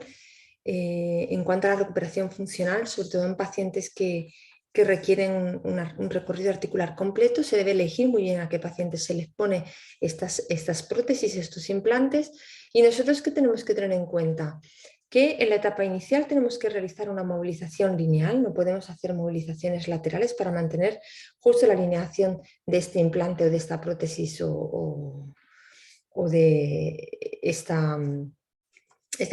S1: en cuanto a la recuperación funcional, sobre todo en pacientes que requieren un recorrido articular completo. Se debe elegir muy bien a qué pacientes se les pone estas prótesis, estos implantes, y nosotros ¿qué tenemos que tener en cuenta? Que en la etapa inicial tenemos que realizar una movilización lineal, no podemos hacer movilizaciones laterales para mantener justo la alineación de este implante o de esta prótesis o de esta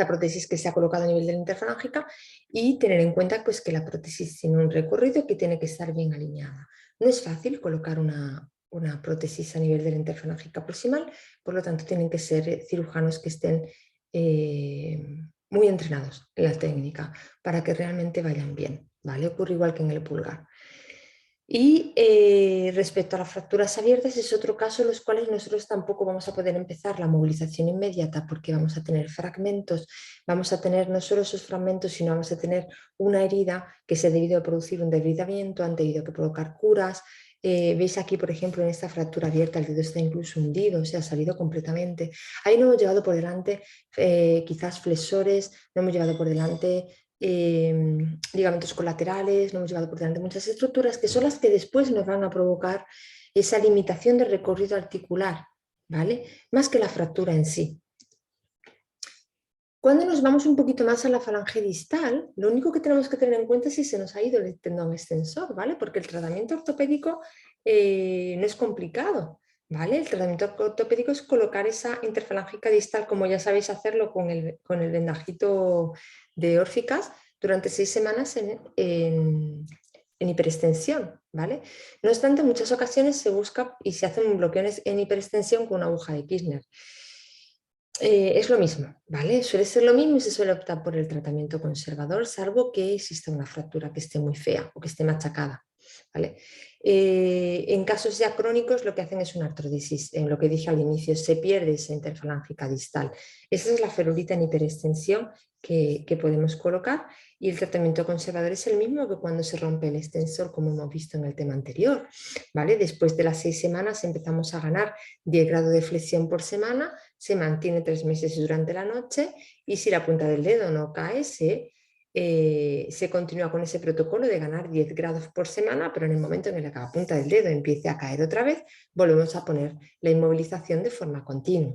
S1: prótesis que se ha colocado a nivel de la interfalángica, y tener en cuenta pues, que la prótesis tiene un recorrido que tiene que estar bien alineada. No es fácil colocar una prótesis a nivel de la interfalángica proximal, por lo tanto tienen que ser cirujanos que estén muy entrenados en la técnica para que realmente vayan bien, ¿vale? Ocurre igual que en el pulgar. Y respecto a las fracturas abiertas es otro caso en los cuales nosotros tampoco vamos a poder empezar la movilización inmediata, porque vamos a tener fragmentos, vamos a tener no solo esos fragmentos, sino vamos a tener una herida que se ha debido a producir un debridamiento, han tenido que provocar curas. Veis aquí, por ejemplo, en esta fractura abierta el dedo está incluso hundido, se ha salido completamente. Ahí no hemos llevado por delante quizás flexores, no hemos llevado por delante ligamentos colaterales, no hemos llevado por delante muchas estructuras que son las que después nos van a provocar esa limitación de recorrido articular, ¿vale? Más que la fractura en sí. Cuando nos vamos un poquito más a la falange distal, lo único que tenemos que tener en cuenta es si se nos ha ido el tendón extensor, ¿vale? Porque el tratamiento ortopédico no es complicado, ¿vale? El tratamiento ortopédico es colocar esa interfalángica distal, como ya sabéis hacerlo con el vendajito de Orficas, durante 6 semanas en hiperextensión, ¿vale? No obstante, en muchas ocasiones se busca y se hacen bloqueos en hiperextensión con una aguja de Kirchner. Es lo mismo, ¿vale? Suele ser lo mismo y se suele optar por el tratamiento conservador, salvo que exista una fractura que esté muy fea o que esté machacada, ¿vale? En casos ya crónicos lo que hacen es una artrodesis, en lo que dije al inicio, se pierde esa interfalángica distal. Esa es la ferulita en hiperextensión que podemos colocar, y el tratamiento conservador es el mismo que cuando se rompe el extensor, como hemos visto en el tema anterior, ¿vale? Después de las 6 semanas empezamos a ganar 10 grados de flexión por semana, se mantiene 3 meses durante la noche, y si la punta del dedo no cae, se continúa con ese protocolo de ganar 10 grados por semana, pero en el momento en el que la punta del dedo empiece a caer otra vez, volvemos a poner la inmovilización de forma continua.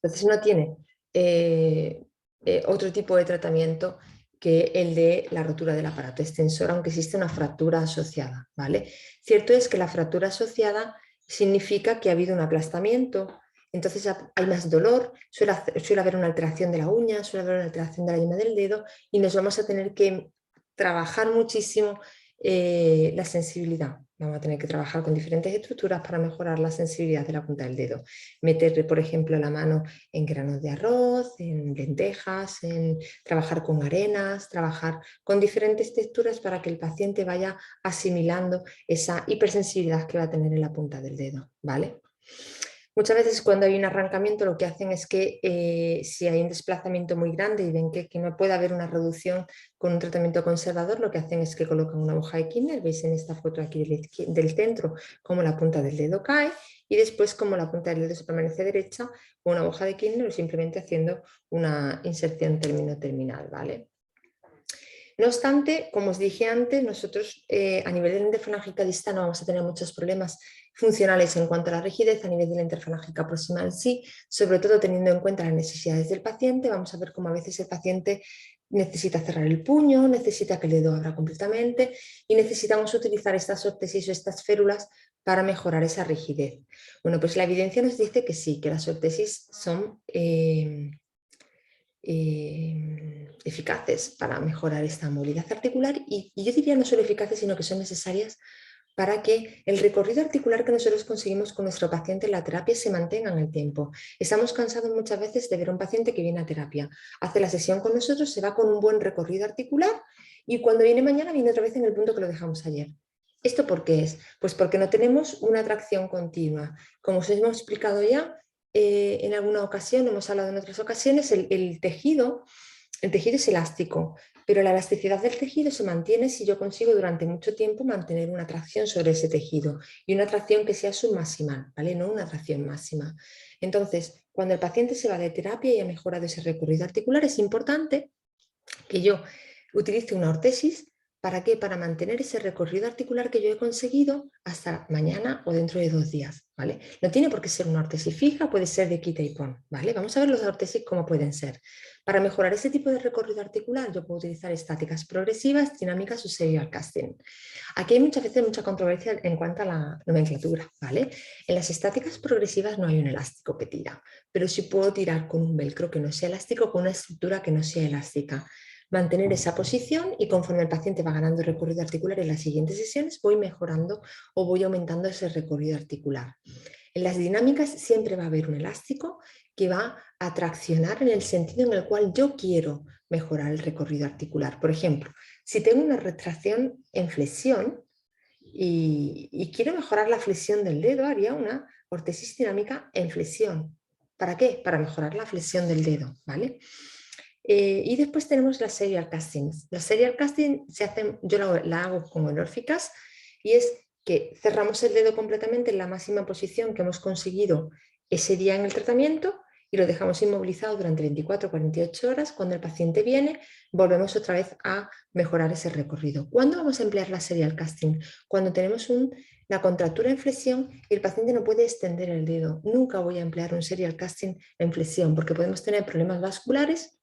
S1: Entonces no tiene otro tipo de tratamiento que el de la rotura del aparato extensor, aunque existe una fractura asociada, ¿vale? Cierto es que la fractura asociada significa que ha habido un aplastamiento, entonces hay más dolor, suele haber una alteración de la uña, suele haber una alteración de la yema del dedo, y nos vamos a tener que trabajar muchísimo la sensibilidad. Vamos a tener que trabajar con diferentes estructuras para mejorar la sensibilidad de la punta del dedo. Meterle, por ejemplo, la mano en granos de arroz, en lentejas, en trabajar con arenas, trabajar con diferentes texturas para que el paciente vaya asimilando esa hipersensibilidad que va a tener en la punta del dedo, ¿vale? Muchas veces cuando hay un arrancamiento lo que hacen es que si hay un desplazamiento muy grande y ven que no puede haber una reducción con un tratamiento conservador, lo que hacen es que colocan una aguja de Kirchner, veis en esta foto aquí del centro como la punta del dedo cae, y después como la punta del dedo se permanece derecha con una aguja de Kirchner o simplemente haciendo una inserción término-terminal, ¿vale? No obstante, como os dije antes, nosotros a nivel de la interfalángica distal no vamos a tener muchos problemas funcionales en cuanto a la rigidez. A nivel de la interfalángica proximal sí, sobre todo teniendo en cuenta las necesidades del paciente. Vamos a ver cómo a veces el paciente necesita cerrar el puño, necesita que el dedo abra completamente y necesitamos utilizar estas órtesis o estas férulas para mejorar esa rigidez. Bueno, pues la evidencia nos dice que sí, que las órtesis son eficaces para mejorar esta movilidad articular y yo diría no solo eficaces, sino que son necesarias para que el recorrido articular que nosotros conseguimos con nuestro paciente en la terapia se mantenga en el tiempo. Estamos cansados muchas veces de ver a un paciente que viene a terapia, hace la sesión con nosotros, se va con un buen recorrido articular y cuando viene mañana viene otra vez en el punto que lo dejamos ayer. ¿Esto por qué es? Pues porque no tenemos una tracción continua. Como os hemos explicado ya, en alguna ocasión, hemos hablado en otras ocasiones, el tejido es elástico, pero la elasticidad del tejido se mantiene si yo consigo durante mucho tiempo mantener una tracción sobre ese tejido y una tracción que sea submaximal, ¿vale? No una tracción máxima. Entonces, cuando el paciente se va de terapia y ha mejorado ese recorrido articular, es importante que yo utilice una ortesis. ¿Para qué? Para mantener ese recorrido articular que yo he conseguido hasta mañana o dentro de 2 días, ¿vale? No tiene por qué ser una ortesis fija, puede ser de quita y pon, ¿vale? Vamos a ver los ortesis cómo pueden ser. Para mejorar ese tipo de recorrido articular yo puedo utilizar estáticas progresivas, dinámicas o serial casting. Aquí hay muchas veces mucha controversia en cuanto a la nomenclatura, ¿vale? En las estáticas progresivas no hay un elástico que tira, pero sí puedo tirar con un velcro que no sea elástico, con una estructura que no sea elástica. Mantener esa posición y conforme el paciente va ganando recorrido articular en las siguientes sesiones voy mejorando o voy aumentando ese recorrido articular. En las dinámicas siempre va a haber un elástico que va a traccionar en el sentido en el cual yo quiero mejorar el recorrido articular. Por ejemplo, si tengo una retracción en flexión y quiero mejorar la flexión del dedo, haría una ortesis dinámica en flexión. ¿Para qué? Para mejorar la flexión del dedo, ¿vale? Y después tenemos las serial castings. Las serial casting se hacen, yo la hago con el Orficas y es que cerramos el dedo completamente en la máxima posición que hemos conseguido ese día en el tratamiento y lo dejamos inmovilizado durante 24 o 48 horas. Cuando el paciente viene, volvemos otra vez a mejorar ese recorrido. ¿Cuándo vamos a emplear la serial casting? Cuando tenemos la contractura en flexión y el paciente no puede extender el dedo. Nunca voy a emplear un serial casting en flexión porque podemos tener problemas vasculares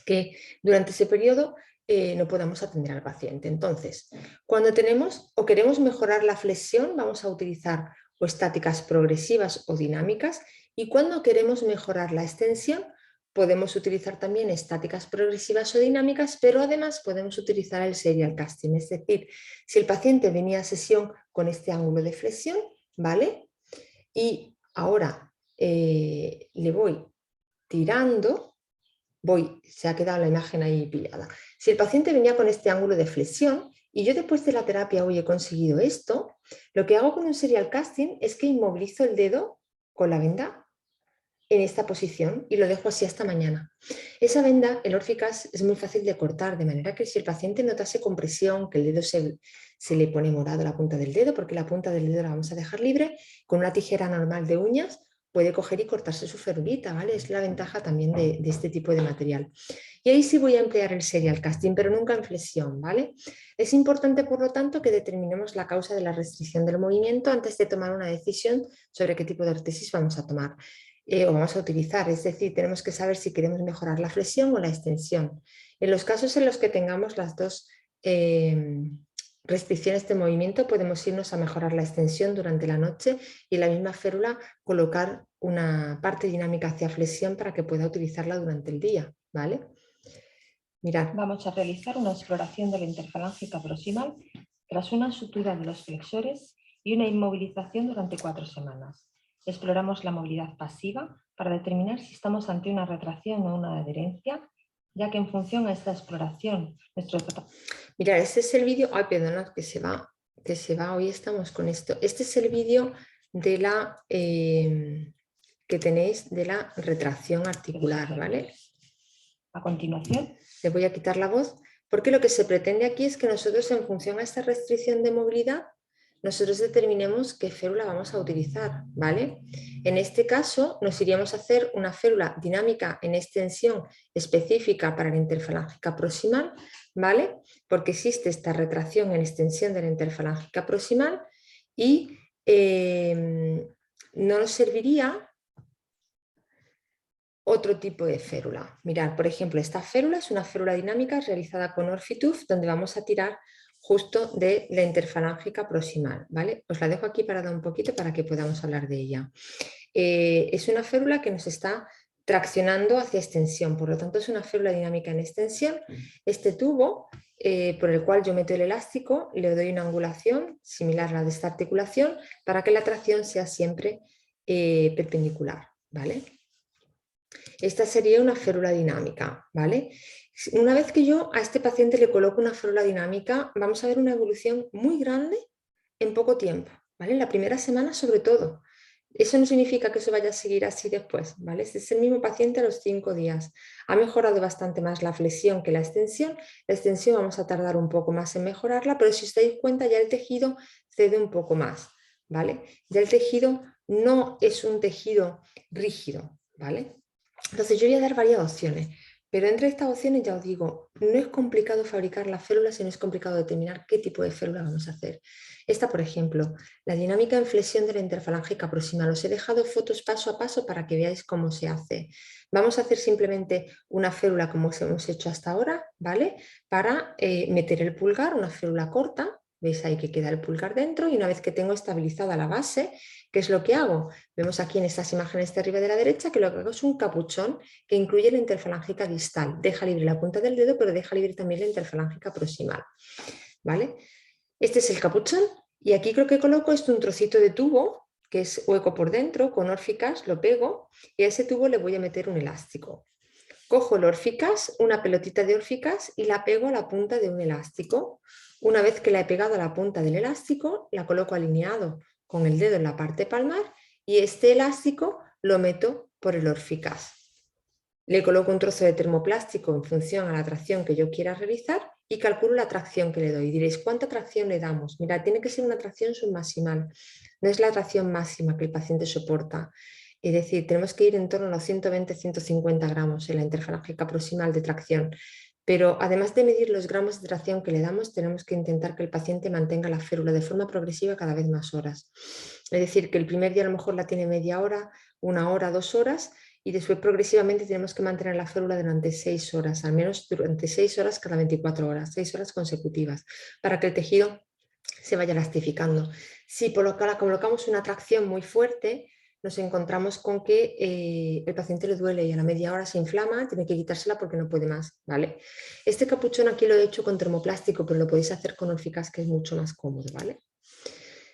S1: que durante ese periodo no podamos atender al paciente. Entonces, cuando tenemos o queremos mejorar la flexión, vamos a utilizar o estáticas progresivas o dinámicas, y cuando queremos mejorar la extensión, podemos utilizar también estáticas progresivas o dinámicas, pero además podemos utilizar el serial casting, es decir, si el paciente venía a sesión con este ángulo de flexión, ¿vale? Y ahora le voy tirando, se ha quedado la imagen ahí pillada. Si el paciente venía con este ángulo de flexión y yo después de la terapia hoy he conseguido esto, lo que hago con un serial casting es que inmovilizo el dedo con la venda en esta posición y lo dejo así hasta mañana. Esa venda, el Orficas, es muy fácil de cortar, de manera que si el paciente notase compresión, que el dedo se le pone morado la punta del dedo, porque la punta del dedo la vamos a dejar libre, con una tijera normal de uñas puede coger y cortarse su ferulita, ¿vale? Es la ventaja también de este tipo de material. Y ahí sí voy a emplear el serial casting, pero nunca en flexión, ¿vale? Es importante, por lo tanto, que determinemos la causa de la restricción del movimiento antes de tomar una decisión sobre qué tipo de ortesis vamos a tomar o vamos a utilizar. Es decir, tenemos que saber si queremos mejorar la flexión o la extensión. En los casos en los que tengamos las dos restricciones de movimiento, podemos irnos a mejorar la extensión durante la noche y en la misma férula colocar una parte dinámica hacia flexión para que pueda utilizarla durante el día, ¿vale? Mirad.
S3: Vamos a realizar una exploración de la interfalángica proximal tras una sutura de los flexores y una inmovilización durante 4 semanas. Exploramos la movilidad pasiva para determinar si estamos ante una retracción o una adherencia, ya que en función a esta exploración nuestro...
S1: Mirad, este es el vídeo, ay, perdonad que se va, hoy estamos con esto. Este es el vídeo de la que tenéis de la retracción articular, ¿vale?
S3: A continuación,
S1: le voy a quitar la voz, porque lo que se pretende aquí es que nosotros, en función a esta restricción de movilidad, nosotros determinemos qué férula vamos a utilizar, ¿vale? En este caso, nos iríamos a hacer una férula dinámica en extensión específica para la interfalángica proximal, ¿vale? Porque existe esta retracción en extensión de la interfalángica proximal y no nos serviría otro tipo de férula. Mirad, por ejemplo, esta férula es una férula dinámica realizada con Orfituf, donde vamos a tirar justo de la interfalángica proximal, ¿vale? Os la dejo aquí parada un poquito para que podamos hablar de ella. Es una férula que nos está traccionando hacia extensión, por lo tanto es una férula dinámica en extensión. Este tubo por el cual yo meto el elástico, le doy una angulación similar a la de esta articulación para que la tracción sea siempre perpendicular, ¿vale? Esta sería una férula dinámica, ¿vale? Una vez que yo a este paciente le coloco una férula dinámica, vamos a ver una evolución muy grande en poco tiempo, ¿vale? En la primera semana sobre todo. Eso no significa que eso vaya a seguir así después, ¿vale? Este es el mismo paciente a los 5 días. Ha mejorado bastante más la flexión que la extensión. La extensión vamos a tardar un poco más en mejorarla, pero si os dais cuenta ya el tejido cede un poco más, ¿vale? Ya el tejido no es un tejido rígido, ¿vale? Entonces yo voy a dar varias opciones, pero entre estas opciones ya os digo, no es complicado fabricar las férulas, sino es complicado determinar qué tipo de férula vamos a hacer. Esta, por ejemplo, la dinámica en flexión de la interfalángica proximal. Os he dejado fotos paso a paso para que veáis cómo se hace. Vamos a hacer simplemente una férula como hemos hecho hasta ahora, ¿vale? Para meter el pulgar, una férula corta. Veis ahí que queda el pulgar dentro y una vez que tengo estabilizada la base, ¿qué es lo que hago? Vemos aquí en estas imágenes de arriba de la derecha que lo que hago es un capuchón que incluye la interfalángica distal. Deja libre la punta del dedo, pero deja libre también la interfalángica proximal, ¿vale? Este es el capuchón y aquí creo que coloco un trocito de tubo que es hueco por dentro, con Orficas lo pego y a ese tubo le voy a meter un elástico. Cojo el Orficas, una pelotita de Orficas y la pego a la punta de un elástico. Una vez que la he pegado a la punta del elástico, la coloco alineado con el dedo en la parte palmar y este elástico lo meto por el Orficas. Le coloco un trozo de termoplástico en función a la tracción que yo quiera realizar y calculo la tracción que le doy. Diréis, ¿cuánta tracción le damos? Mira, tiene que ser una tracción submaximal, no es la tracción máxima que el paciente soporta. Es decir, tenemos que ir en torno a los 120-150 gramos en la interfalángica proximal de tracción. Pero además de medir los gramos de tracción que le damos, tenemos que intentar que el paciente mantenga la férula de forma progresiva cada vez más horas. Es decir, que el primer día a lo mejor la tiene media hora, 1 hora, 2 horas, y después progresivamente tenemos que mantener la férula durante 6 horas, al menos durante 6 horas cada 24 horas, 6 horas consecutivas, para que el tejido se vaya elastificando. Si colocamos una tracción muy fuerte, nos encontramos con que el paciente le duele y a la media hora se inflama, tiene que quitársela porque no puede más, ¿vale? Este capuchón aquí lo he hecho con termoplástico, pero lo podéis hacer con Orficas, que es mucho más cómodo, ¿vale?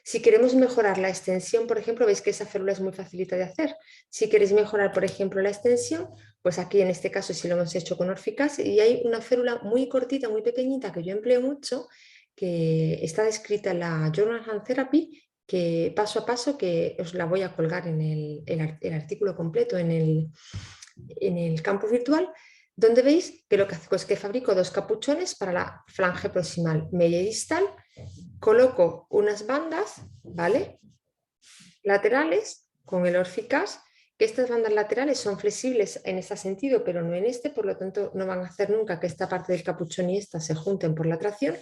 S1: Si queremos mejorar la extensión, por ejemplo, veis que esa férula es muy facilita de hacer. Si queréis mejorar, por ejemplo, la extensión, pues aquí en este caso sí lo hemos hecho con Orficas y hay una férula muy cortita, muy pequeñita que yo empleo mucho, que está descrita en la Journal Hand Therapy, que paso a paso, que os la voy a colgar en el artículo completo en el campo virtual, donde veis que lo que hago es que fabrico 2 capuchones para la falange proximal media y distal. Coloco unas bandas, ¿vale? Laterales con el Orficas, que estas bandas laterales son flexibles en este sentido, pero no en este, por lo tanto no van a hacer nunca que esta parte del capuchón y esta se junten por la tracción,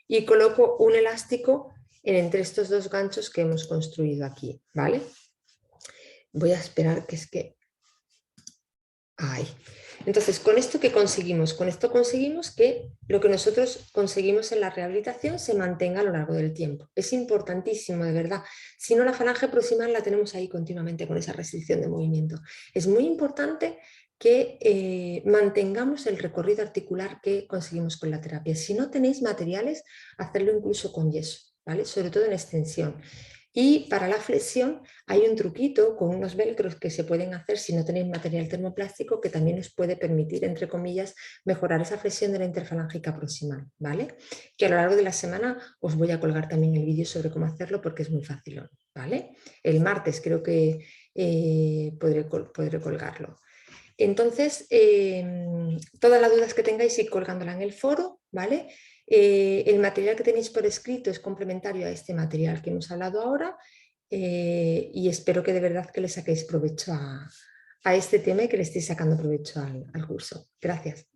S1: y coloco un elástico entre estos 2 ganchos que hemos construido aquí, ¿vale? Voy a esperar que es que... ¡Ay! Entonces, ¿con esto qué conseguimos? Con esto conseguimos que lo que nosotros conseguimos en la rehabilitación se mantenga a lo largo del tiempo. Es importantísimo, de verdad. Si no, la falange proximal la tenemos ahí continuamente con esa restricción de movimiento. Es muy importante que mantengamos el recorrido articular que conseguimos con la terapia. Si no tenéis materiales, hacerlo incluso con yeso, ¿vale? Sobre todo en extensión. Y para la flexión hay un truquito con unos velcros que se pueden hacer si no tenéis material termoplástico que también os puede permitir, entre comillas, mejorar esa flexión de la interfalángica proximal, ¿vale? Que a lo largo de la semana os voy a colgar también el vídeo sobre cómo hacerlo porque es muy fácil, ¿vale? El martes creo que podré colgarlo. Entonces, todas las dudas que tengáis, ir colgándola en el foro, ¿vale? El material que tenéis por escrito es complementario a este material que hemos hablado ahora y espero que de verdad que le saquéis provecho a este tema y que le estéis sacando provecho al curso. Gracias.